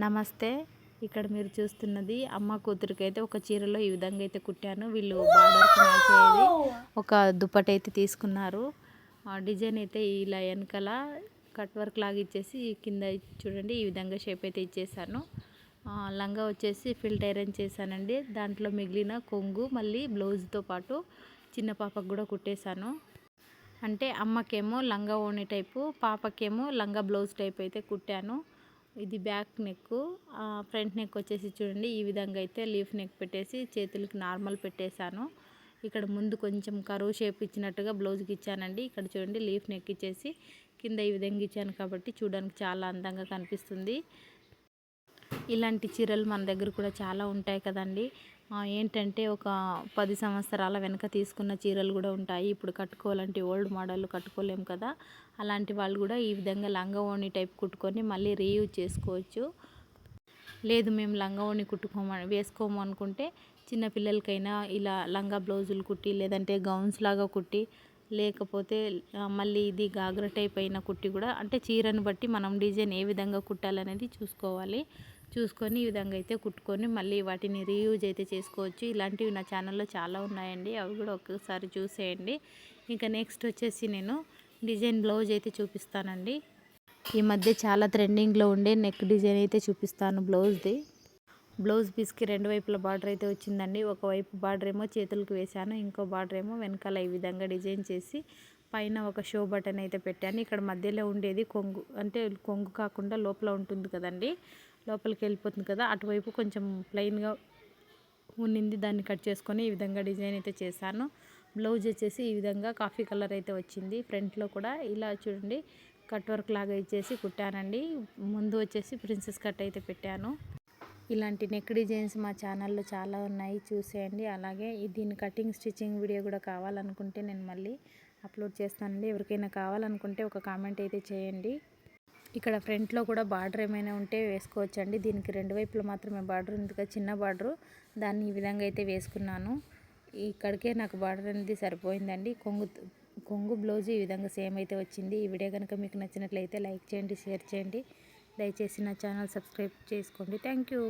నమస్తే. ఇక్కడ మీరు చూస్తున్నది అమ్మ కూతురికైతే ఒక చీరలో ఈ విధంగా అయితే కుట్టాను. వీళ్ళు బార్డర్‌కి మ్యాచ్ అయ్యేది ఒక దుప్పటి అయితే తీసుకున్నారు. డిజైన్ అయితే ఇలా వెనకాల కట్ వర్క్ లాగా ఇచ్చేసి కింద చూడండి ఈ విధంగా షేప్ అయితే ఇచ్చేసాను. లంగా వచ్చేసి ఫిల్ట్ ఐరన్ చేశానండి. దాంట్లో మిగిలిన కొంగు మళ్ళీ బ్లౌజ్తో పాటు చిన్న పాపకు కూడా కుట్టేశాను. అంటే అమ్మకేమో లంగా ఓణి టైపు, పాపకేమో లంగా బ్లౌజ్ టైప్ అయితే కుట్టాను. ఇది బ్యాక్ నెక్. ఫ్రంట్ నెక్ వచ్చేసి చూడండి ఈ విధంగా అయితే లీఫ్ నెక్ పెట్టేసి చేతులకి నార్మల్ పెట్టేశాను. ఇక్కడ ముందు కొంచెం కరువు షేప్ ఇచ్చినట్టుగా బ్లౌజ్కి ఇచ్చానండి. ఇక్కడ చూడండి లీఫ్ నెక్ ఇచ్చేసి కింద ఈ విధంగా ఇచ్చాను కాబట్టి చూడడానికి చాలా అందంగా కనిపిస్తుంది. ఇలాంటి చీరలు మన దగ్గర కూడా చాలా ఉంటాయి కదండి. ఏంటంటే ఒక 10 సంవత్సరాల వెనక తీసుకున్న చీరలు కూడా ఉంటాయి. ఇప్పుడు కట్టుకోవాలంటే ఓల్డ్ మోడల్ కట్టుకోలేము కదా. అలాంటి వాళ్ళు కూడా ఈ విధంగా లంగా ఓణి టైప్ కుట్టుకొని మళ్ళీ రీయూజ్ చేసుకోవచ్చు. లేదు మేము లంగా ఓణి వేసుకోము అనుకుంటే చిన్నపిల్లలకైనా ఇలా లంగా బ్లౌజులు కుట్టి, లేదంటే గౌన్స్ లాగా కుట్టి, లేకపోతే మళ్ళీ ఇది గాగ్రా టైప్ అయిన కుట్టి కూడా, అంటే చీరను బట్టి మనం డిజైన్ ఏ విధంగా కుట్టాలనేది చూసుకోవాలి. చూసుకొని ఈ విధంగా అయితే కుట్టుకొని మళ్ళీ వాటిని రీయూజ్ అయితే చేసుకోవచ్చు. ఇలాంటివి నా ఛానల్లో చాలా ఉన్నాయండి, అవి కూడా ఒక్కసారి చూసేయండి. ఇంకా నెక్స్ట్ వచ్చేసి నేను డిజైన్ బ్లౌజ్ అయితే చూపిస్తానండి. ఈ మధ్య చాలా ట్రెండింగ్లో ఉండే నెక్ డిజైన్ అయితే చూపిస్తాను బ్లౌజ్ది. బ్లౌజ్ పీస్కి రెండు వైపుల బార్డర్ అయితే వచ్చిందండి. ఒకవైపు బార్డర్ ఏమో చేతులకు వేశాను, ఇంకో బార్డర్ ఏమో వెనకాల ఈ విధంగా డిజైన్ చేసి పైన ఒక షో బటన్ అయితే పెట్టాను. ఇక్కడ మధ్యలో ఉండేది కొంగు, అంటే కొంగు కాకుండా లోపల ఉంటుంది కదండి, లోపలికి వెళ్ళిపోతుంది కదా, అటువైపు కొంచెం ప్లెయిన్గా ఉన్నింది, దాన్ని కట్ చేసుకొని ఈ విధంగా డిజైన్ అయితే చేశాను. బ్లౌజ్ వచ్చేసి ఈ విధంగా కాఫీ కలర్ అయితే వచ్చింది. ఫ్రంట్లో కూడా ఇలా చూడండి కట్ వర్క్ లాగా ఇచ్చేసి కుట్టానండి. ముందు వచ్చేసి ప్రిన్సెస్ కట్ అయితే పెట్టాను. ఇలాంటి నెక్ డిజైన్స్ మా ఛానల్లో చాలా ఉన్నాయి, చూసేయండి. అలాగే దీని కటింగ్ స్టిచ్చింగ్ వీడియో కూడా కావాలనుకుంటే నేను మళ్ళీ అప్లోడ్ చేస్తానండి. ఎవరికైనా కావాలనుకుంటే ఒక కామెంట్ అయితే చేయండి. ఇక్కడ ఫ్రంట్లో కూడా బార్డర్ ఏమైనా ఉంటే వేసుకోవచ్చండి. దీనికి రెండు వైపులు మాత్రమే బార్డర్ ఉంది కదా, చిన్న బార్డరు, దాన్ని ఈ విధంగా అయితే వేసుకున్నాను. ఇక్కడికే నాకు బార్డర్ అనేది సరిపోయిందండి. కొంగు బ్లౌజ్ ఈ విధంగా సేమ్ అయితే వచ్చింది. ఈ వీడియో కనుక మీకు నచ్చినట్లయితే లైక్ చేయండి, షేర్ చేయండి. దయచేసి నా ఛానల్ సబ్స్క్రైబ్ చేసుకోండి. Thank you.